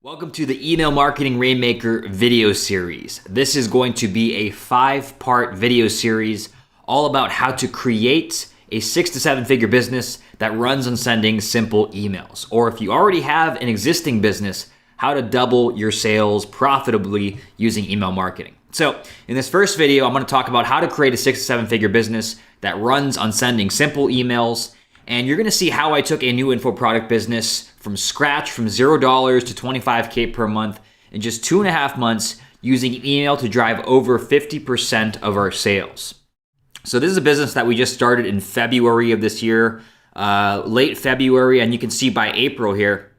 Welcome to the Email Marketing Rainmaker video series. This is going to be a 5-part video series all about how to create a 6 to 7 figure business that runs on sending simple emails. Or if you already have an existing business, how to double your sales profitably using email marketing. So in this first video, I'm going to talk about how to create a 6 to 7 figure business that runs on sending simple emails. And you're going to see how I took a new info product business from scratch, from $0 to $25K per month in just 2.5 months using email to drive over 50% of our sales. So this is a business that we just started in February of this year, late February. And you can see by April here,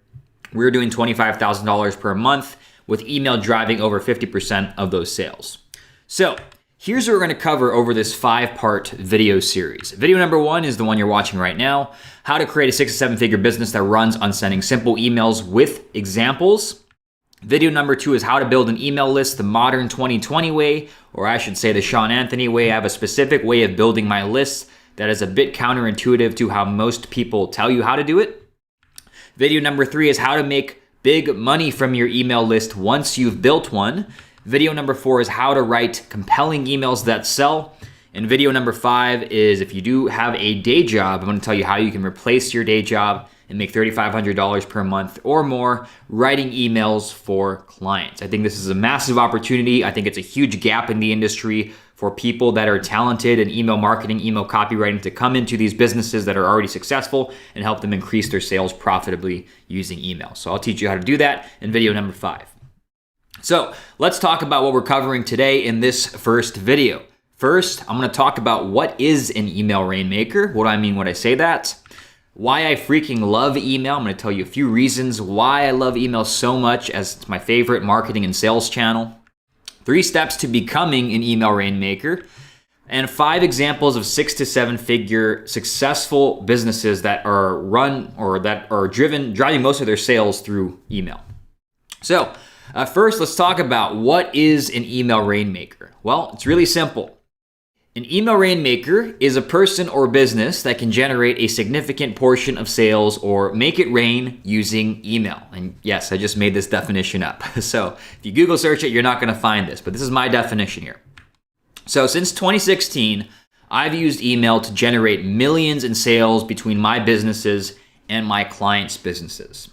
we're doing $25,000 per month with email driving over 50% of those sales. So here's what we're going to cover over this 5-part video series. Video number 1 is the one you're watching right now, how to create a 6 to 7 figure business that runs on sending simple emails with examples. Video number 2 is how to build an email list the modern 2020 way, or I should say the Sean Anthony way. I have a specific way of building my lists that is a bit counterintuitive to how most people tell you how to do it. Video number 3 is how to make big money from your email list once you've built one. Video number 4 is how to write compelling emails that sell. And video number 5 is if you do have a day job, I'm going to tell you how you can replace your day job and make $3,500 per month or more writing emails for clients. I think this is a massive opportunity. I think it's a huge gap in the industry for people that are talented in email marketing, email copywriting to come into these businesses that are already successful and help them increase their sales profitably using email. So I'll teach you how to do that in video number 5. So let's talk about what we're covering today in this first video. First, I'm going to talk about what is an email rainmaker. What do I mean when I say that? Why I freaking love email. I'm going to tell you a few reasons why I love email so much, as it's my favorite marketing and sales channel. 3 steps to becoming an email rainmaker. And 5 examples of 6 to 7 figure successful businesses that are run or that are driving most of their sales through email. So first, let's talk about what is an email rainmaker. Well, it's really simple. An email rainmaker is a person or business that can generate a significant portion of sales or make it rain using email. And yes, I just made this definition up. So if you Google search it, you're not going to find this, but this is my definition here. So since 2016, I've used email to generate millions in sales between my businesses and my clients' businesses.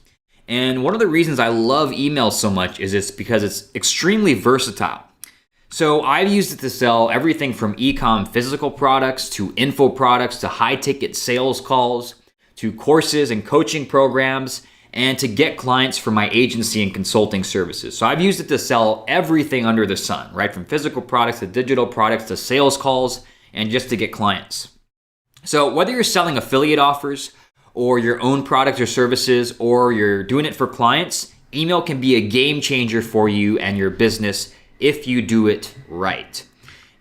And one of the reasons I love email so much is it's because it's extremely versatile. So I've used it to sell everything from e-com physical products to info products to high-ticket sales calls to courses and coaching programs and to get clients for my agency and consulting services. So I've used it to sell everything under the sun, right? From physical products to digital products to sales calls and just to get clients. So whether you're selling affiliate offers or your own products or services, or you're doing it for clients, email can be a game changer for you and your business if you do it right.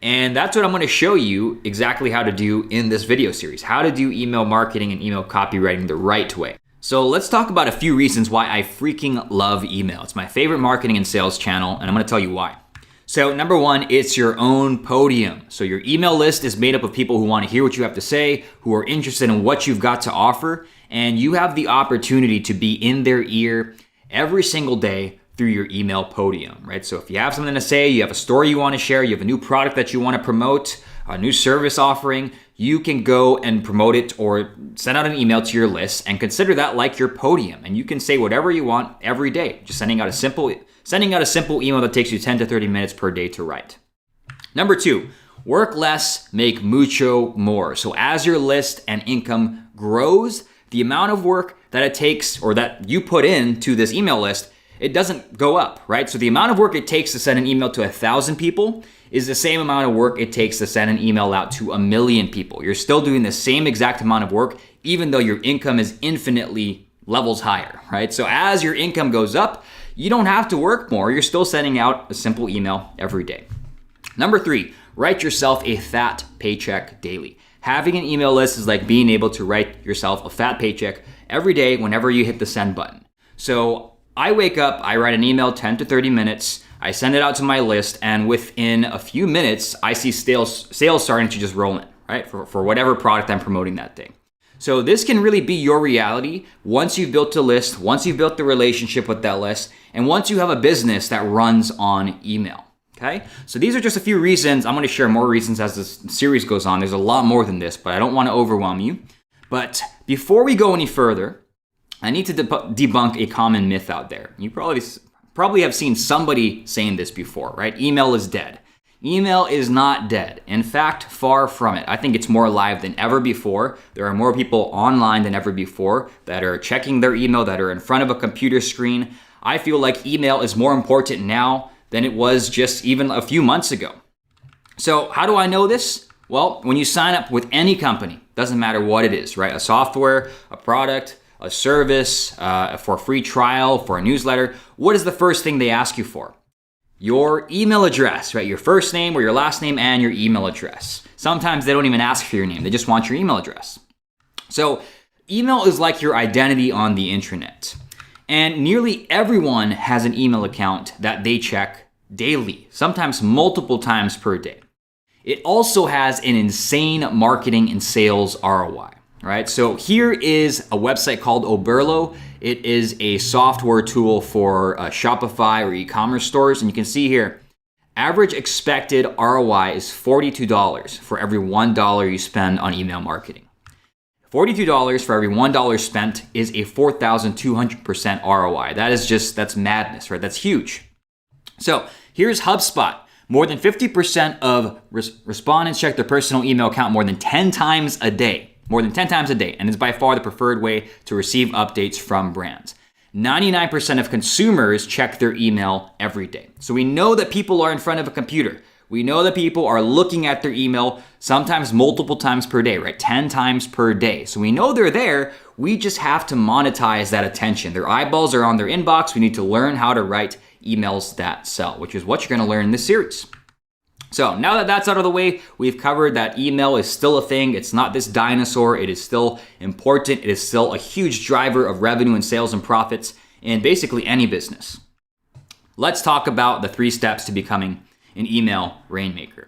And that's what I'm going to show you exactly how to do in this video series, how to do email marketing and email copywriting the right way. So let's talk about a few reasons why I freaking love email. It's my favorite marketing and sales channel, and I'm going to tell you why. So number 1, it's your own podium. So your email list is made up of people who want to hear what you have to say, who are interested in what you've got to offer, and you have the opportunity to be in their ear every single day through your email podium, right? So if you have something to say, you have a story you want to share, you have a new product that you want to promote, a new service offering, you can go and promote it or send out an email to your list and consider that like your podium. And you can say whatever you want every day, just sending out a simple email that takes you 10 to 30 minutes per day to write. Number 2, work less, make mucho more. So as your list and income grows, the amount of work that it takes or that you put into this email list, it doesn't go up, right? So the amount of work it takes to send an email to 1,000 people is the same amount of work it takes to send an email out to 1,000,000 people. You're still doing the same exact amount of work, even though your income is infinitely levels higher, right? So as your income goes up, you don't have to work more. You're still sending out a simple email every day. Number 3, write yourself a fat paycheck daily. Having an email list is like being able to write yourself a fat paycheck every day whenever you hit the send button. So I wake up, I write an email 10 to 30 minutes, I send it out to my list, and within a few minutes, I see sales starting to just roll in, right? For whatever product I'm promoting that day. So this can really be your reality once you've built a list, once you've built the relationship with that list, and once you have a business that runs on email. Okay, so these are just a few reasons. I'm going to share more reasons as this series goes on. There's a lot more than this, but I don't want to overwhelm you. But before we go any further, I need to debunk a common myth out there. You probably have seen somebody saying this before, right? Email is dead. Email is not dead. In fact, far from it. I think it's more alive than ever before. There are more people online than ever before that are checking their email, that are in front of a computer screen. I feel like email is more important now than it was just even a few months ago. So how do I know this? Well, when you sign up with any company, doesn't matter what it is, right? A software, a product, a service, for a free trial, for a newsletter, what is the first thing they ask you for? Your email address, right? Your first name or your last name and your email address. Sometimes they don't even ask for your name. They just want your email address. So email is like your identity on the internet. And nearly everyone has an email account that they check daily, sometimes multiple times per day. It also has an insane marketing and sales ROI, right? So here is a website called Oberlo. It is a software tool for Shopify or e-commerce stores. And you can see here, average expected ROI is $42 for every $1 you spend on email marketing. $42 for every $1 spent is a 4,200% ROI. That's madness, right? That's huge. So here's HubSpot. More than 50% of respondents check their personal email account more than 10 times a day. More than 10 times a day. And it's by far the preferred way to receive updates from brands. 99% of consumers check their email every day. So we know that people are in front of a computer. We know that people are looking at their email sometimes multiple times per day, right? 10 times per day. So we know they're there. We just have to monetize that attention. Their eyeballs are on their inbox. We need to learn how to write emails that sell, which is what you're going to learn in this series. So now that that's out of the way, we've covered that email is still a thing. It's not this dinosaur. It is still important. It is still a huge driver of revenue and sales and profits in basically any business. Let's talk about the 3 steps to becoming an email rainmaker.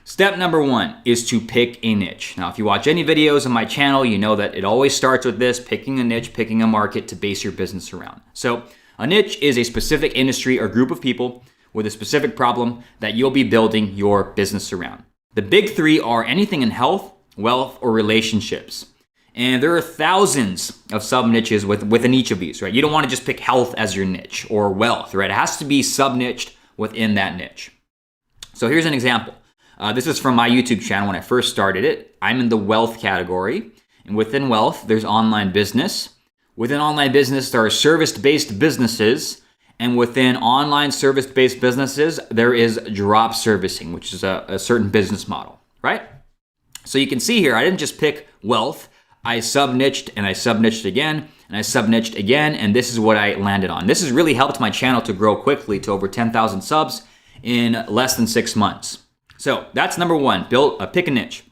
Step number 1 is to pick a niche. Now, if you watch any videos on my channel, you know that it always starts with this, picking a niche, picking a market to base your business around. So a niche is a specific industry or group of people with a specific problem that you'll be building your business around. The big 3 are anything in health, wealth, or relationships. And there are thousands of sub-niches within each of these, right? You don't want to just pick health as your niche or wealth, right? It has to be sub-niched within that niche. So here's an example. This is from my YouTube channel when I first started it. I'm in the wealth category. And within wealth, there's online business. Within online business, there are service-based businesses. And within online service-based businesses, there is drop servicing, which is a certain business model, right? So you can see here, I didn't just pick wealth. I sub-niched and I sub-niched again and I sub-niched again. And this is what I landed on. This has really helped my channel to grow quickly to over 10,000 subs in less than 6 months. So that's number 1, pick a niche.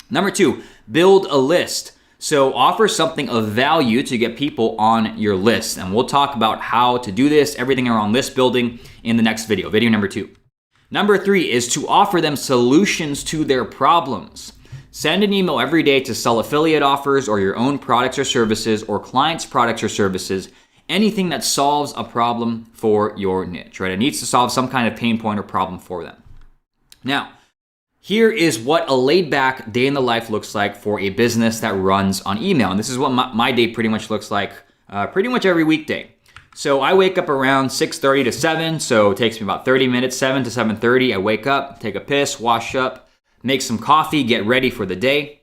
Number 2, build a list. So offer something of value to get people on your list. And we'll talk about how to do this, everything around list building in the next video number 2. Number 3 is to offer them solutions to their problems. Send an email every day to sell affiliate offers or your own products or services or clients' products or services, anything that solves a problem for your niche, right? It needs to solve some kind of pain point or problem for them. Now, here is what a laid-back day in the life looks like for a business that runs on email. And this is what my day pretty much looks like pretty much every weekday. So I wake up around 6:30 to 7, so it takes me about 30 minutes, 7 to 7:30. I wake up, take a piss, wash up, make some coffee, get ready for the day.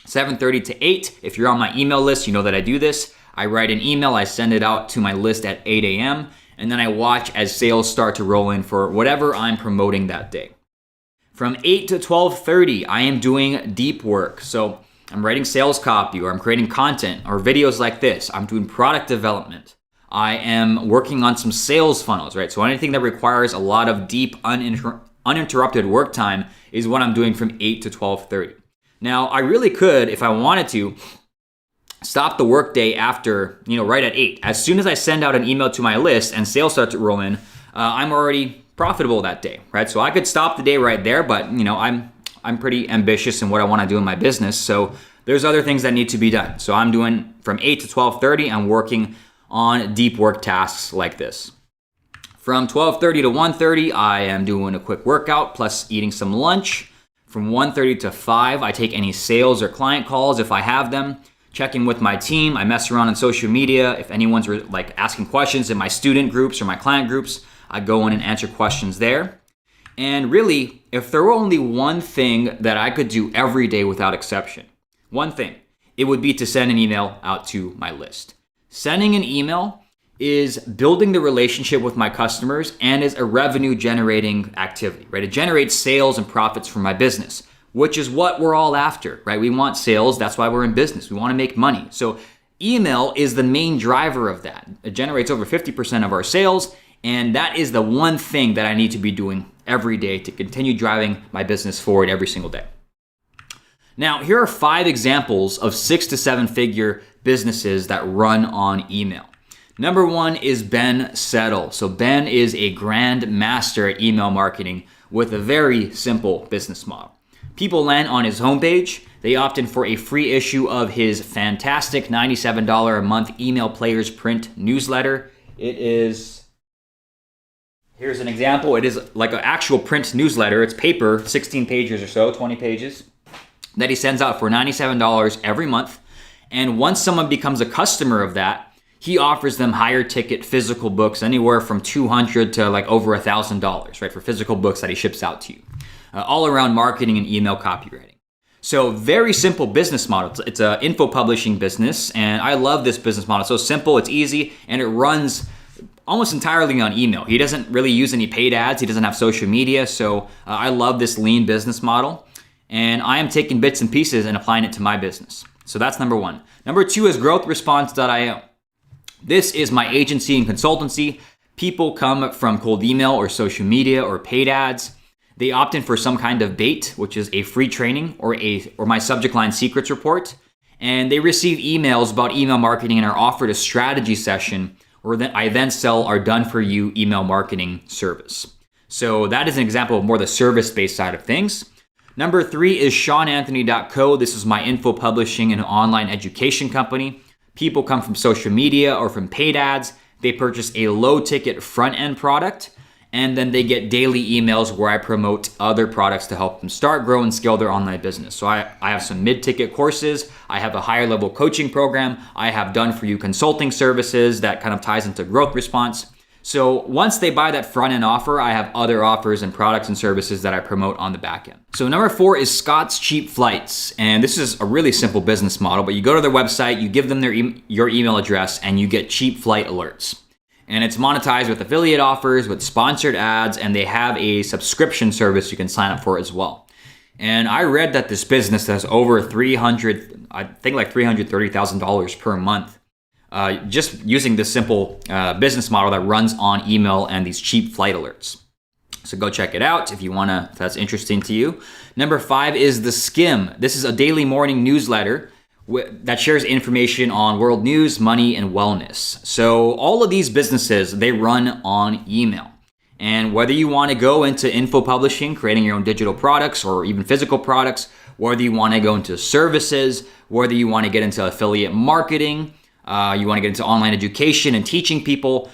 7:30 to 8, if you're on my email list, you know that I do this. I write an email, I send it out to my list at 8 a.m., and then I watch as sales start to roll in for whatever I'm promoting that day. From 8 to 12:30, I am doing deep work. So I'm writing sales copy, or I'm creating content or videos like this. I'm doing product development. I am working on some sales funnels, right? So anything that requires a lot of deep, uninterrupted work time is what I'm doing from 8 to 12:30. Now, I really could, if I wanted to, stop the workday after, right at 8. As soon as I send out an email to my list and sales start to roll in, I'm already profitable that day, right? So I could stop the day right there, but I'm pretty ambitious in what I want to do in my business. So there's other things that need to be done. So I'm doing from 8 to 12:30, I'm working on deep work tasks like this. From 12:30 to 1:30, I am doing a quick workout plus eating some lunch. From 1:30 to 5, I take any sales or client calls if I have them. Checking with my team. I mess around on social media. If anyone's like asking questions in my student groups or my client groups, I go in and answer questions there. And really, if there were only one thing that I could do every day without exception, one thing, it would be to send an email out to my list. Sending an email is building the relationship with my customers and is a revenue generating activity, right? It generates sales and profits for my business, which is what we're all after, right? We want sales. That's why we're in business. We want to make money. So email is the main driver of that. It generates over 50% of our sales. And that is the one thing that I need to be doing every day to continue driving my business forward every single day. Now, here are 5 examples of 6 to 7 figure businesses that run on email. Number 1 is Ben Settle. So Ben is a grand master at email marketing with a very simple business model. People land on his homepage. They opt in for a free issue of his fantastic $97 a month email players print newsletter. Here's an example. It is like an actual print newsletter. It's paper, 16 pages or so, 20 pages, that he sends out for $97 every month. And once someone becomes a customer of that, he offers them higher ticket physical books, anywhere from $200 to like over $1,000, right, for physical books that he ships out to you, all around marketing and email copywriting. So very simple business model. It's an info publishing business, and I love this business model. It's so simple, it's easy, and it runs almost entirely on email. He doesn't really use any paid ads. He doesn't have social media. So I love this lean business model, and I am taking bits and pieces and applying it to my business. So that's number 1. Number 2 is growthresponse.io. This is my agency and consultancy. People come from cold email or social media or paid ads. They opt in for some kind of bait, which is a free training or my subject line secrets report. And they receive emails about email marketing and are offered a strategy session where I then sell our done-for-you email marketing service. So that is an example of more the service-based side of things. Number 3 is SeanAnthony.co. This is my info publishing and online education company. People come from social media or from paid ads. They purchase a low-ticket front-end product, and then they get daily emails where I promote other products to help them start, grow, and scale their online business. So I have some mid-ticket courses. I have a higher-level coaching program. I have done-for-you consulting services that kind of ties into growth response. So once they buy that front-end offer, I have other offers and products and services that I promote on the back end. So number 4 is Scott's Cheap Flights. And this is a really simple business model, but you go to their website, you give them your email address, and you get cheap flight alerts. And it's monetized with affiliate offers, with sponsored ads, and they have a subscription service you can sign up for as well. And I read that this business has over $330,000 per month. Just using this simple business model that runs on email and these cheap flight alerts. So go check it out if that's interesting to you. Number 5 is The Skim. This is a daily morning newsletter that shares information on world news, money, and wellness. So all of these businesses, they run on email. And whether you want to go into info publishing, creating your own digital products or even physical products, whether you want to go into services, whether you want to get into affiliate marketing, you want to get into online education and teaching people,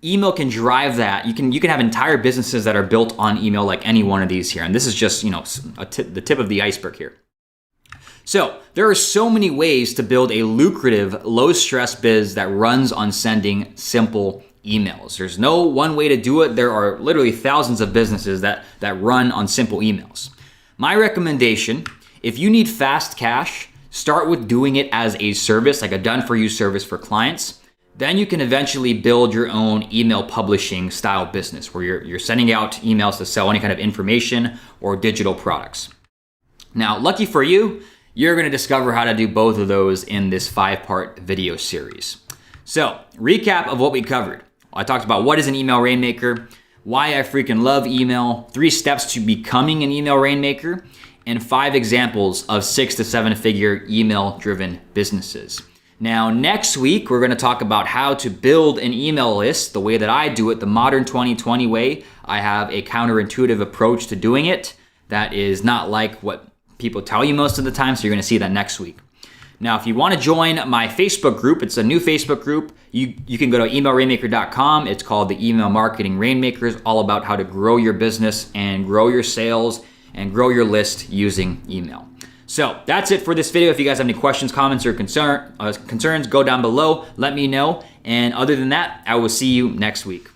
email can drive that. You can have entire businesses that are built on email like any one of these here. And this is just, the tip of the iceberg here. So there are so many ways to build a lucrative, low-stress biz that runs on sending simple emails. There's no one way to do it. There are literally thousands of businesses that run on simple emails. My recommendation, if you need fast cash, start with doing it as a service, like a done-for-you service for clients. Then you can eventually build your own email publishing style business where you're sending out emails to sell any kind of information or digital products. Now, lucky for you, you're going to discover how to do both of those in this 5-part video series. So, recap of what we covered. I talked about what is an email rainmaker, why I freaking love email, 3 steps to becoming an email rainmaker, and 5 examples of 6 to 7 figure email driven businesses. Now, next week, we're going to talk about how to build an email list the way that I do it, the modern 2020 way. I have a counterintuitive approach to doing it that is not like what people tell you most of the time, so you're gonna see that next week. Now, if you want to join my Facebook group, it's a new Facebook group. You can go to emailrainmaker.com. It's called the Email Marketing Rainmakers, all about how to grow your business and grow your sales and grow your list using email. So that's it for this video. If you guys have any questions, comments, or concerns, go down below. Let me know. And other than that, I will see you next week.